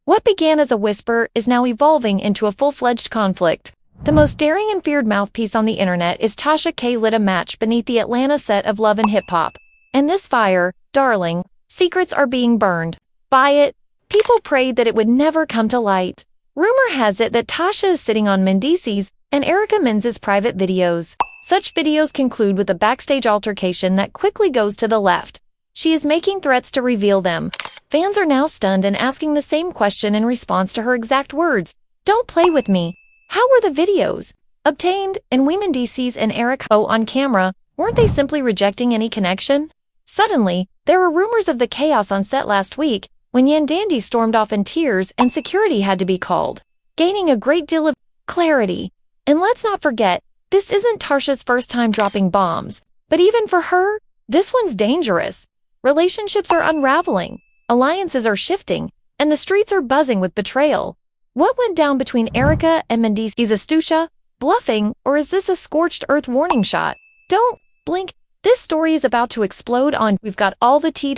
What began as a whisper is now evolving into a full-fledged conflict. The most daring and feared mouthpiece on the internet is Tasha K. lit a match beneath the Atlanta set of Love and Hip Hop. And this fire, darling, secrets are being burned. By it, people prayed that it would never come to light. Rumor has it that Tasha is sitting on Mendeecees and Erica Men's private videos. Such videos conclude with a backstage altercation that quickly goes to the left. She is making threats to reveal them. Fans are now stunned and asking the same question in response to her exact words. Don't play with me. How were the videos obtained? And we Mendeecees and Erica on camera, weren't they simply rejecting any connection? Suddenly, there were rumors of the chaos on set last week when Yandandy stormed off in tears and security had to be called, gaining a great deal of clarity. And let's not forget, this isn't Tasha's first time dropping bombs, but even for her, this one's dangerous. Relationships are unraveling, alliances are shifting, and the streets are buzzing with betrayal. What went down between Erica and Mendeecees? Is Tasha bluffing, or is this a scorched earth warning shot? Don't blink. This story is about to explode on We've Got All the Tea.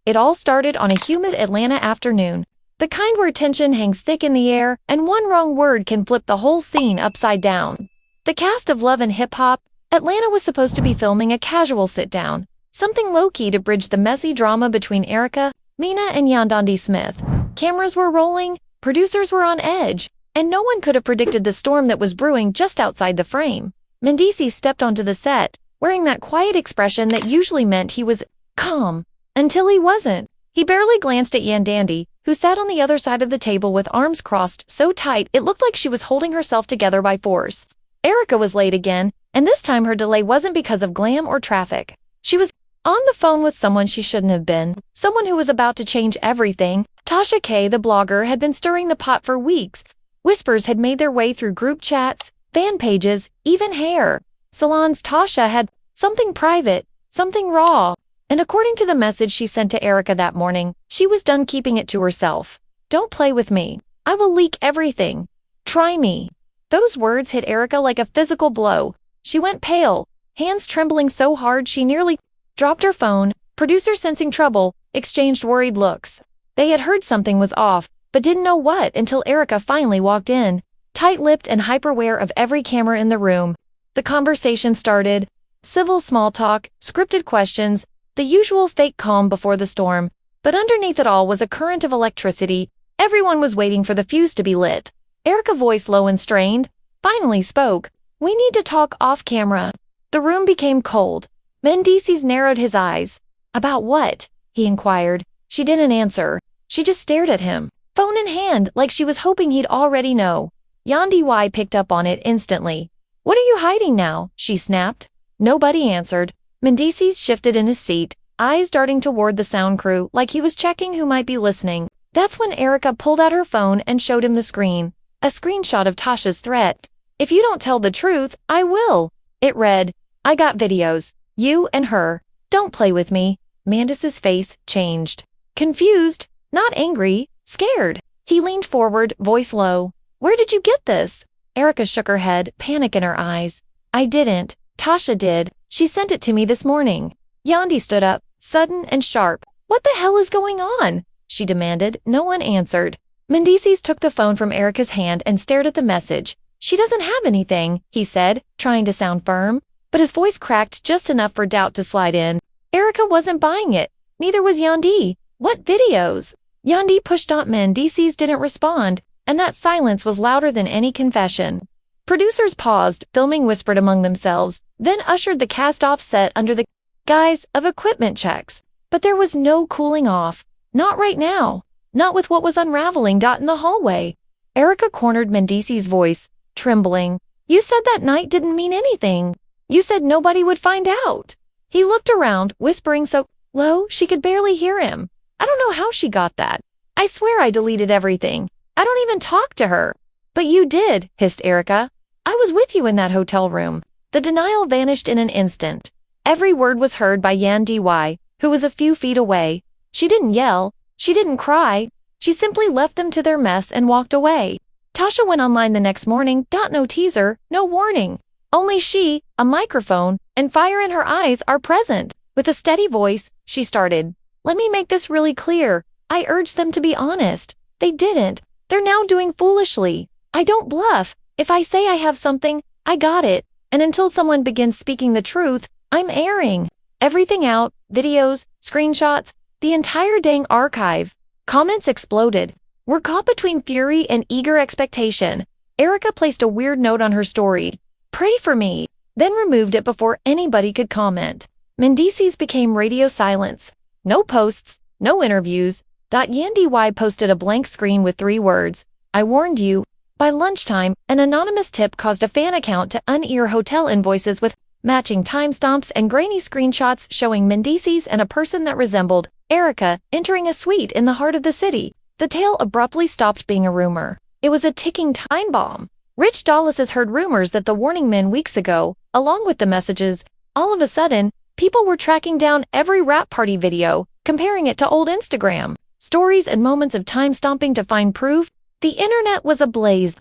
It all started on a humid Atlanta afternoon, the kind where tension hangs thick in the air and one wrong word can flip the whole scene upside down. The cast of Love and Hip Hop, Atlanta was supposed to be filming a casual sit-down, something low-key to bridge the messy drama between Erica, Mina, and Yandandy Smith. Cameras were rolling, producers were on edge, and no one could have predicted the storm that was brewing just outside the frame. Mendeecees stepped onto the set, wearing that quiet expression that usually meant he was calm, until he wasn't. He barely glanced at Yandandy, who sat on the other side of the table with arms crossed so tight it looked like she was holding herself together by force. Erica was late again, and this time her delay wasn't because of glam or traffic. She was on the phone with someone she shouldn't have been, someone who was about to change everything. Tasha K., the blogger, had been stirring the pot for weeks. Whispers had made their way through group chats, fan pages, even hair salons. Tasha had something private, something raw. And according to the message she sent to Erica that morning, she was done keeping it to herself. Don't play with me. I will leak everything. Try me. Those words hit Erica like a physical blow. She went pale, hands trembling so hard she nearly dropped her phone. Producers, sensing trouble, exchanged worried looks. They had heard something was off, but didn't know what until Erica finally walked in, tight-lipped and hyper-aware of every camera in the room. The conversation started. Civil small talk, scripted questions, the usual fake calm before the storm. But underneath it all was a current of electricity. Everyone was waiting for the fuse to be lit. Erica's voice, low and strained, finally spoke. We need to talk off camera. The room became cold. Mendeecees narrowed his eyes. About what? He inquired. She didn't answer. She just stared at him, phone in hand, like she was hoping he'd already know. Yandandy picked up on it instantly. What are you hiding now? She snapped. Nobody answered. Mendeecees shifted in his seat, eyes darting toward the sound crew like he was checking who might be listening. That's when Erica pulled out her phone and showed him the screen. A screenshot of Tasha's threat. If you don't tell the truth, I will. It read, I got videos. You and her. Don't play with me. Mendeecees' face changed. Confused, not angry, scared. He leaned forward, voice low. Where did you get this? Erica shook her head, panic in her eyes. I didn't. Tasha did. She sent it to me this morning. Yandy stood up, sudden and sharp. What the hell is going on? She demanded. No one answered. Mendeecees took the phone from Erica's hand and stared at the message. She doesn't have anything, he said, trying to sound firm. But his voice cracked just enough for doubt to slide in. Erica wasn't buying it. Neither was Yandy. What videos? Yandy pushed on. Mendeecees didn't respond, and that silence was louder than any confession. Producers paused, filming whispered among themselves, then ushered the cast off set under the guise of equipment checks. But there was no cooling off. Not right now. Not with what was unraveling. In the hallway. Erica cornered Mendeecees' voice, trembling. You said that night didn't mean anything. You said nobody would find out. He looked around, whispering so low she could barely hear him. I don't know how she got that. I swear I deleted everything. I don't even talk to her. But you did, hissed Erica. I was with you in that hotel room. The denial vanished in an instant. Every word was heard by Yandandy, who was a few feet away. She didn't yell. She didn't cry. She simply left them to their mess and walked away. Tasha went online the next morning. No teaser, no warning. Only she, a microphone, and fire in her eyes are present. With a steady voice, she started. Let me make this really clear. I urge them to be honest. They didn't. They're now doing foolishly. I don't bluff. If I say I have something, I got it. And until someone begins speaking the truth, I'm airing everything out, videos, screenshots, the entire dang archive. Comments exploded. We're caught between fury and eager expectation. Erica placed a weird note on her story. Pray for me. Then removed it before anybody could comment. Mendeecees became radio silence. No posts, no interviews. Yandy posted a blank screen with 3 words. I warned you. By lunchtime, an anonymous tip caused a fan account to unear hotel invoices with matching timestamps and grainy screenshots showing Mendeecees and a person that resembled Erica entering a suite in the heart of the city. The tale abruptly stopped being a rumor. It was a ticking time bomb. Rich Dawlases heard rumors that the warning men weeks ago, along with the messages. All of a sudden, people were tracking down every rap party video, comparing it to old Instagram stories and moments of time stomping to find proof. The internet was ablaze.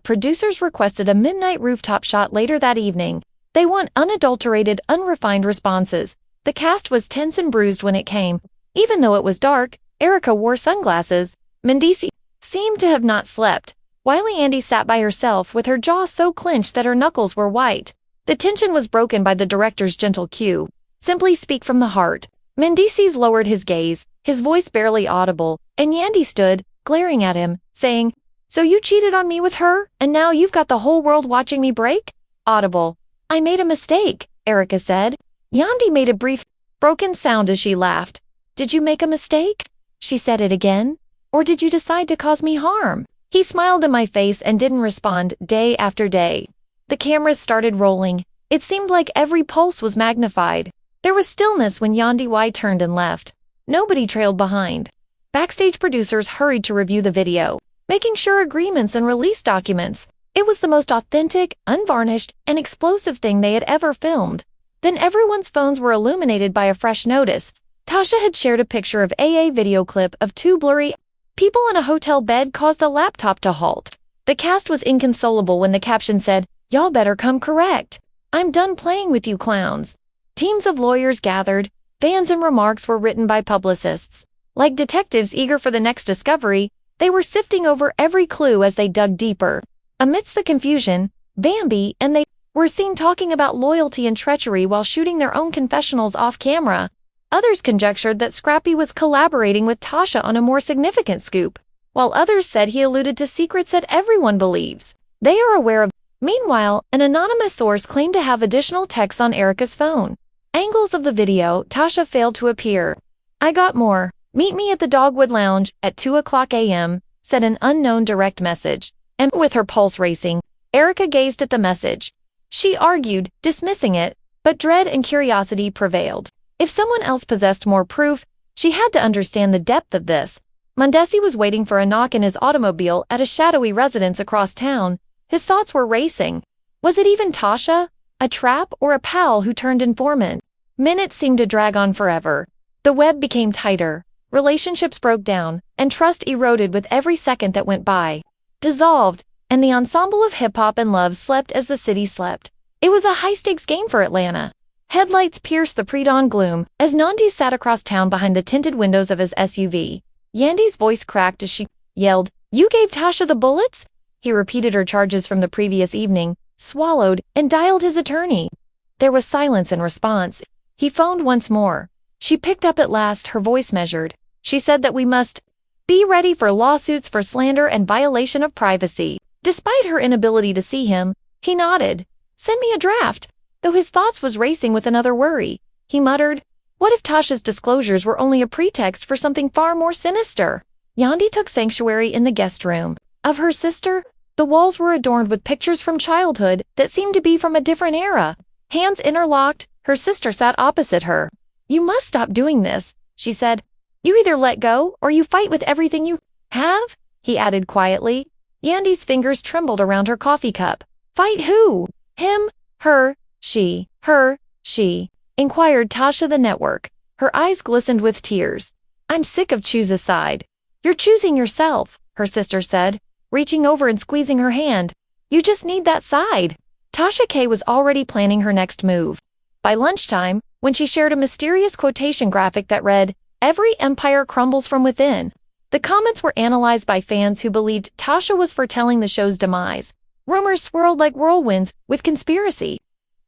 Producers requested a midnight rooftop shot later that evening. They want unadulterated, unrefined responses. The cast was tense and bruised when it came. Even though it was dark, Erica wore sunglasses. Mendeecees seemed to have not slept. Wily Andy sat by herself with her jaw so clenched that her knuckles were white. The tension was broken by the director's gentle cue. Simply speak from the heart. Mendeecees lowered his gaze, his voice barely audible, and Yandy stood, glaring at him, saying, So you cheated on me with her, and now you've got the whole world watching me break? Audible. I made a mistake, Erica said. Yandy made a brief, broken sound as she laughed. Did you make a mistake? She said it again. Or did you decide to cause me harm? He smiled in my face and didn't respond day after day. The cameras started rolling. It seemed like every pulse was magnified. There was stillness when Yandy turned and left. Nobody trailed behind. Backstage producers hurried to review the video, making sure agreements and release documents. It was the most authentic, unvarnished, and explosive thing they had ever filmed. Then everyone's phones were illuminated by a fresh notice. Tasha had shared a picture of AA video clip of 2 blurry people in a hotel bed caused the laptop to halt. The cast was inconsolable when the caption said, Y'all better come correct. I'm done playing with you clowns. Teams of lawyers gathered. Fans and remarks were written by publicists. Like detectives eager for the next discovery, they were sifting over every clue as they dug deeper. Amidst the confusion, Bambi and they were seen talking about loyalty and treachery while shooting their own confessionals off camera. Others conjectured that Scrappy was collaborating with Tasha on a more significant scoop, while others said he alluded to secrets that everyone believes they are aware of. Meanwhile, an anonymous source claimed to have additional texts on Erica's phone. Angles of the video, Tasha failed to appear. I got more. Meet me at the Dogwood Lounge at 2:00 a.m., said an unknown direct message. And with her pulse racing, Erica gazed at the message. She argued, dismissing it, but dread and curiosity prevailed. If someone else possessed more proof, she had to understand the depth of this. Mendeecees was waiting for a knock in his automobile at a shadowy residence across town. His thoughts were racing. Was it even Tasha? A trap or a pal who turned informant? Minutes seemed to drag on forever. The web became tighter. Relationships broke down, and trust eroded with every second that went by. Dissolved, and the ensemble of hip-hop and love slept as the city slept. It was a high-stakes game for Atlanta. Headlights pierced the pre-dawn gloom as Mendeecees sat across town behind the tinted windows of his SUV. Yandy's voice cracked as she yelled, You gave Tasha the bullets? He repeated her charges from the previous evening, swallowed, and dialed his attorney. There was silence in response. He phoned once more. She picked up at last, her voice measured. She said that we must be ready for lawsuits for slander and violation of privacy. Despite her inability to see him, he nodded. Send me a draft. Though his thoughts was racing with another worry, he muttered, What if Tasha's disclosures were only a pretext for something far more sinister? Yandy took sanctuary in the guest room. Of her sister, the walls were adorned with pictures from childhood that seemed to be from a different era. Hands interlocked, her sister sat opposite her. You must stop doing this, she said. You either let go or you fight with everything you have, he added quietly. Yandy's fingers trembled around her coffee cup. Fight who? Him? Her? She? Her? She? Inquired Tasha the network. Her eyes glistened with tears. I'm sick of choose a side. You're choosing yourself, her sister said, reaching over and squeezing her hand. You just need that side. Tasha K was already planning her next move. By lunchtime, when she shared a mysterious quotation graphic that read, Every empire crumbles from within, The comments were analyzed by fans who believed Tasha was foretelling the show's demise. Rumors swirled like whirlwinds, with conspiracy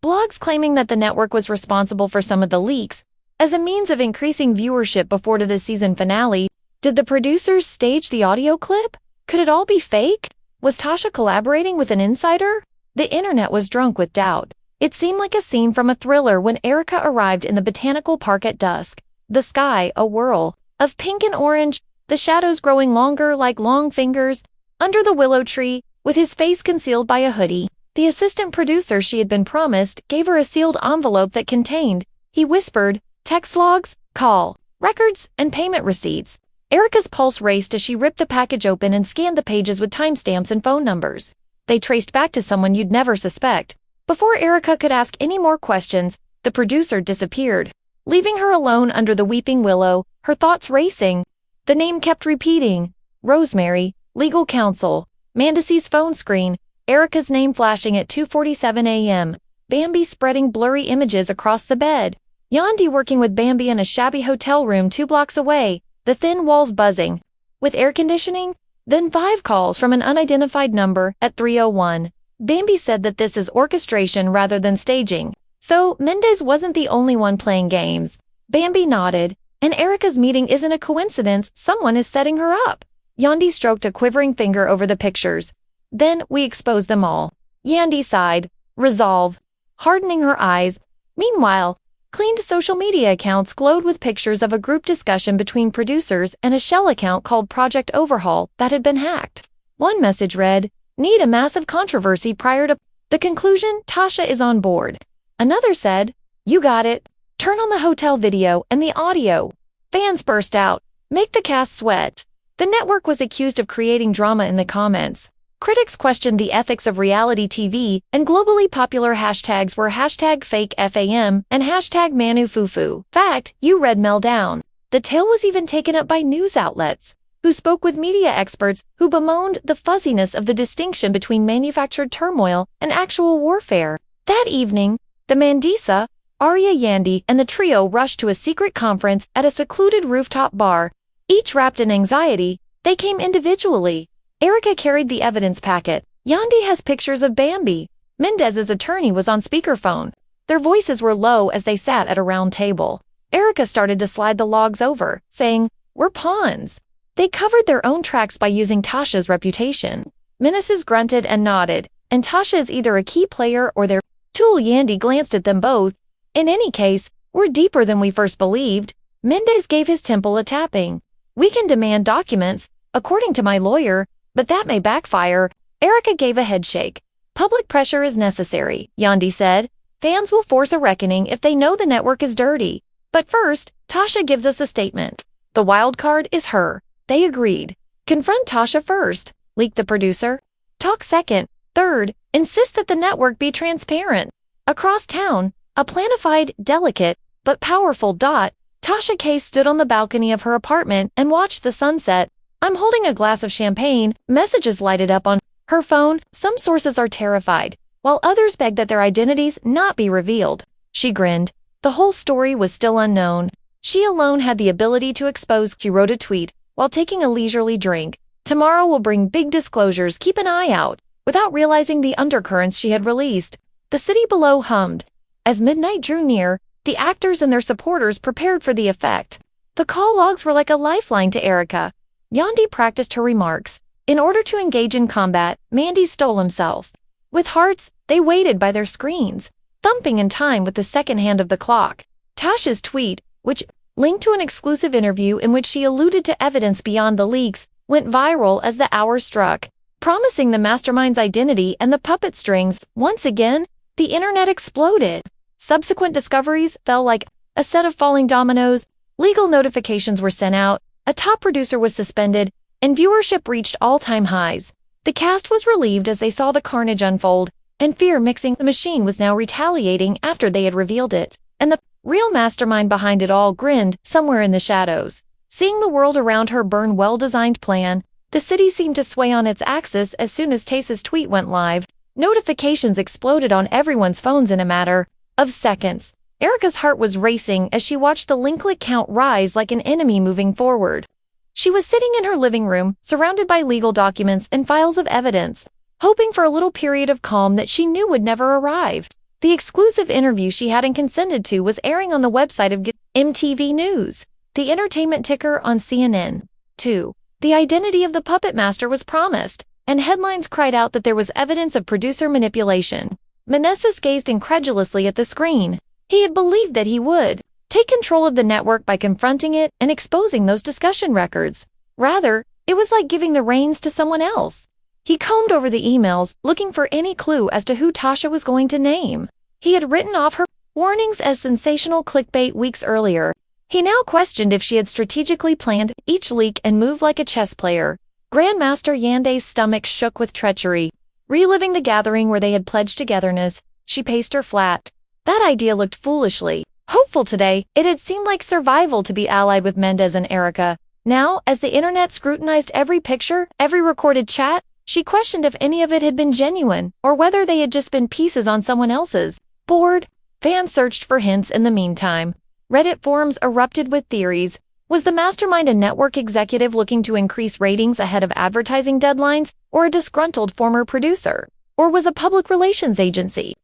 blogs claiming that the network was responsible for some of the leaks. As a means of increasing viewership before the season finale, did the producers stage the audio clip? Could it all be fake? Was Tasha collaborating with an insider? The internet was drunk with doubt. It seemed like a scene from a thriller when Erica arrived in the botanical park at dusk. The sky, a whirl of pink and orange, the shadows growing longer like long fingers. Under the willow tree, with his face concealed by a hoodie, the assistant producer she had been promised gave her a sealed envelope that contained, he whispered, text logs, call records, and payment receipts. Erica's pulse raced as she ripped the package open and scanned the pages with timestamps and phone numbers. They traced back to someone you'd never suspect. Before Erica could ask any more questions, the producer disappeared, leaving her alone under the weeping willow, her thoughts racing. The name kept repeating. Rosemary, legal counsel. Mendeecees' phone screen, Erica's name flashing at 2:47 a.m. Bambi spreading blurry images across the bed. Yandi working with Bambi in a shabby hotel room 2 blocks away, the thin walls buzzing with air conditioning. Then 5 calls from an unidentified number at 3:01. Bambi said that this is orchestration rather than staging. So Mendeecees wasn't the only one playing games. Bambi nodded. And Erica's meeting isn't a coincidence, someone is setting her up. Yandi stroked a quivering finger over the pictures. Then we exposed them all. Yandi sighed. Resolve. Hardening her eyes. Meanwhile, cleaned social media accounts glowed with pictures of a group discussion between producers and a shell account called Project Overhaul that had been hacked. One message read, need a massive controversy prior to the conclusion, Tasha is on board. Another said, you got it. Turn on the hotel video and the audio. Fans burst out. Make the cast sweat. The network was accused of creating drama in the comments. Critics questioned the ethics of reality TV, and globally popular hashtags were #FakeFAM and #ManuFufu. Fact, you read Mel down. The tale was even taken up by news outlets, who spoke with media experts who bemoaned the fuzziness of the distinction between manufactured turmoil and actual warfare. That evening, the Mendeecees, Arya Yandi and the trio rushed to a secret conference at a secluded rooftop bar. Each wrapped in anxiety, they came individually. Erica carried the evidence packet. Yandi has pictures of Bambi. Mendeecees' attorney was on speakerphone. Their voices were low as they sat at a round table. Erica started to slide the logs over, saying, we're pawns. They covered their own tracks by using Tasha's reputation. Mendeecees grunted and nodded, and Tasha is either a key player or their tool. Yandi glanced at them both. In any case, we're deeper than we first believed. Mendeecees gave his temple a tapping. We can demand documents, according to my lawyer, but that may backfire. Erica gave a headshake. Public pressure is necessary, Yandi said. Fans will force a reckoning if they know the network is dirty. But first, Tasha gives us a statement. The wild card is her. They agreed. Confront Tasha first, leaked the producer. Talk second. Third, insist that the network be transparent. Across town, a planified, delicate, but powerful dot, Tasha K stood on the balcony of her apartment and watched the sunset. I'm holding a glass of champagne, messages lighted up on her phone. Some sources are terrified, while others beg that their identities not be revealed. She grinned. The whole story was still unknown. She alone had the ability to expose. She wrote a tweet while taking a leisurely drink. Tomorrow will bring big disclosures, keep an eye out. Without realizing the undercurrents she had released, the city below hummed. As midnight drew near, the actors and their supporters prepared for the effect. The call logs were like a lifeline to Erica. Yandi practiced her remarks. In order to engage in combat, Mendeecees stole himself. With hearts, they waited by their screens, thumping in time with the second hand of the clock. Tasha's tweet, which linked to an exclusive interview in which she alluded to evidence beyond the leaks, went viral as the hour struck, promising the mastermind's identity and the puppet strings. Once again, the internet exploded. Subsequent discoveries fell like a set of falling dominoes. Legal notifications were sent out, a top producer was suspended, and viewership reached all-time highs. The cast was relieved as they saw the carnage unfold, and fear mixing. The machine was now retaliating after they had revealed it, and the real mastermind behind it all grinned somewhere in the shadows. Seeing the world around her burn well-designed plan, the city seemed to sway on its axis as soon as Tasha's tweet went live. Notifications exploded on everyone's phones in a matter of seconds. Erica's heart was racing as she watched the link-click count rise like an enemy moving forward. She was sitting in her living room, surrounded by legal documents and files of evidence, hoping for a little period of calm that she knew would never arrive. The exclusive interview she hadn't consented to was airing on the website of MTV News, the entertainment ticker on CNN. 2. The identity of the puppet master was promised, and headlines cried out that there was evidence of producer manipulation. Mendeecees gazed incredulously at the screen. He had believed that he would take control of the network by confronting it and exposing those discussion records. Rather, it was like giving the reins to someone else. He combed over the emails, looking for any clue as to who Tasha was going to name. He had written off her warnings as sensational clickbait weeks earlier. He now questioned if she had strategically planned each leak and moved like a chess player. Grandmaster Yande's stomach shook with treachery. Reliving the gathering where they had pledged togetherness, she paced her flat. That idea looked foolishly hopeful today. It had seemed like survival to be allied with Mendeecees and Erica. Now, as the internet scrutinized every picture, every recorded chat, she questioned if any of it had been genuine, or whether they had just been pieces on someone else's board. Fans searched for hints in the meantime. Reddit forums erupted with theories. Was the mastermind a network executive looking to increase ratings ahead of advertising deadlines, or a disgruntled former producer? Or was a public relations agency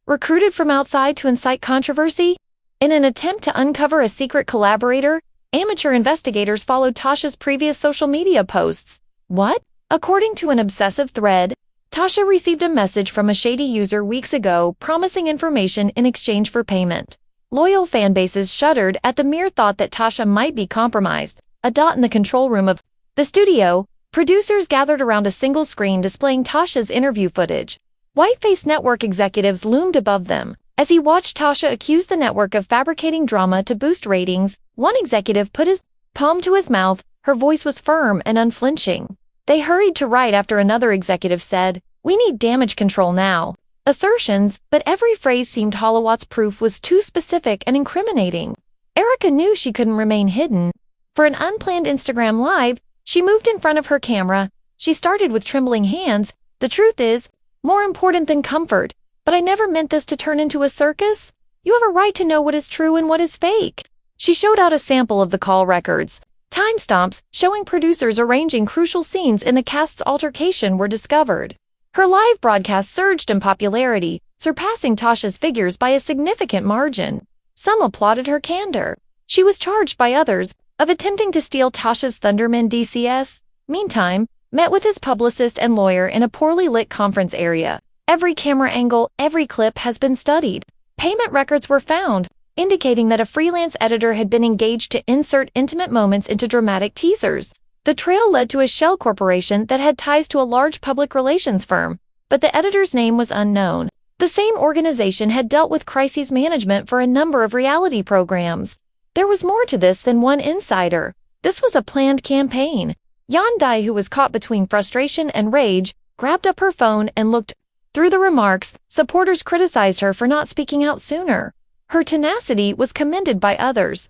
recruited from outside to incite controversy? In an attempt to uncover a secret collaborator, amateur investigators followed Tasha's previous social media posts. What? According to an obsessive thread, Tasha received a message from a shady user weeks ago promising information in exchange for payment. Loyal fanbases shuddered at the mere thought that Tasha might be compromised. A dot in the control room of the studio, producers gathered around a single screen displaying Tasha's interview footage. White-faced network executives loomed above them. As he watched Tasha accuse the network of fabricating drama to boost ratings, one executive put his palm to his mouth. Her voice was firm and unflinching. They hurried to write after another executive said, "We need damage control now." Assertions, but every phrase seemed Holowat's proof was too specific and incriminating. Erica knew she couldn't remain hidden. For an unplanned Instagram Live, she moved in front of her camera. She started with trembling hands. "The truth is more important than comfort, but I never meant this to turn into a circus. You have a right to know what is true and what is fake." She showed out a sample of the call records. Timestamps showing producers arranging crucial scenes in the cast's altercation were discovered. Her live broadcast surged in popularity, surpassing Tasha's figures by a significant margin. Some applauded her candor. She was charged by others of attempting to steal Tasha's thunder. Mendeecees, meantime, met with his publicist and lawyer in a poorly lit conference area. Every camera angle, every clip has been studied. Payment records were found, indicating that a freelance editor had been engaged to insert intimate moments into dramatic teasers. The trail led to a shell corporation that had ties to a large public relations firm, but the editor's name was unknown. The same organization had dealt with crises management for a number of reality programs. There was more to this than one insider. This was a planned campaign. Yandai, who was caught between frustration and rage, grabbed up her phone and looked through the remarks. Supporters criticized her for not speaking out sooner. Her tenacity was commended by others.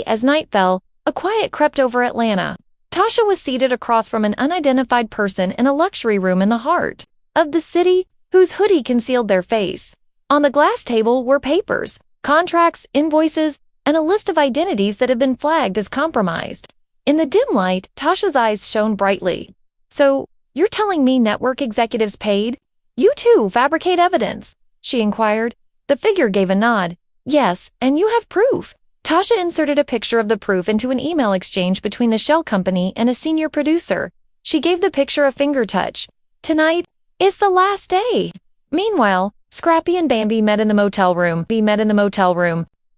As night fell, a quiet crept over Atlanta. Tasha was seated across from an unidentified person in a luxury room in the heart of the city, whose hoodie concealed their face. On the glass table were papers, contracts, invoices, and a list of identities that had been flagged as compromised. In the dim light, Tasha's eyes shone brightly. "So, you're telling me network executives paid you to fabricate evidence?" she inquired. The figure gave a nod. "Yes, and you have proof." Tasha inserted a picture of the proof into an email exchange between the shell company and a senior producer. She gave the picture a finger touch. "Tonight is the last day." Meanwhile, Scrappy and Bambi met in the motel room,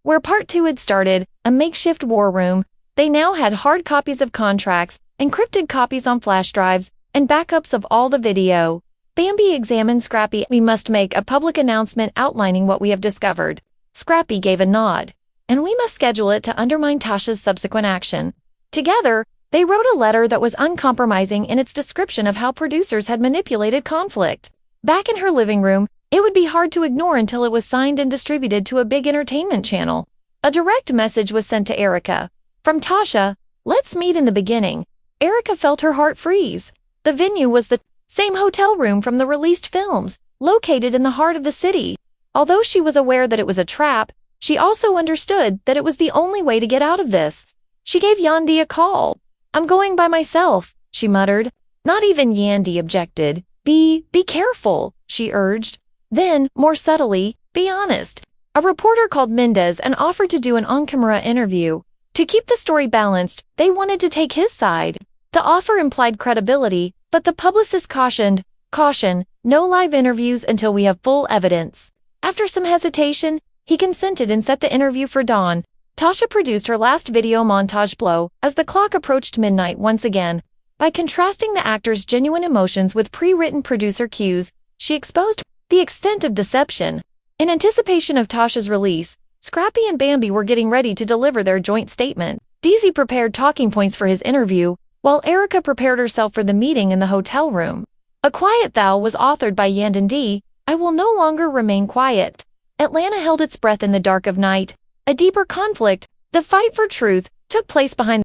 where part 2 had started, a makeshift war room. They now had hard copies of contracts, encrypted copies on flash drives, and backups of all the video. Bambi examined Scrappy. "We must make a public announcement outlining what we have discovered." Scrappy gave a nod. "And we must schedule it to undermine Tasha's subsequent action." Together, they wrote a letter that was uncompromising in its description of how producers had manipulated conflict. Back in her living room, it would be hard to ignore until it was signed and distributed to a big entertainment channel. A direct message was sent to Erica. From Tasha, "Let's meet in the beginning." Erica felt her heart freeze. The venue was the same hotel room from the released films, located in the heart of the city. Although she was aware that it was a trap, she also understood that it was the only way to get out of this. She gave Yandi a call. I'm going by myself, she muttered. Not even Yandy objected. Be careful, she urged. Then, more subtly, be honest. A reporter called Mendez and offered to do an on-camera interview. To keep the story balanced, they wanted to take his side. The offer implied credibility, but the publicist cautioned, "Caution, no live interviews until we have full evidence." After some hesitation, he consented and set the interview for dawn. Tasha produced her last video montage blow as the clock approached midnight once again. By contrasting the actor's genuine emotions with pre-written producer cues, she exposed the extent of deception. In anticipation of Tasha's release, Scrappy and Bambi were getting ready to deliver their joint statement. Deezy prepared talking points for his interview, while Erica prepared herself for the meeting in the hotel room. A Quiet Thou was authored by Yandon D. I will no longer remain quiet. Atlanta held its breath in the dark of night. A deeper conflict, the fight for truth, took place behind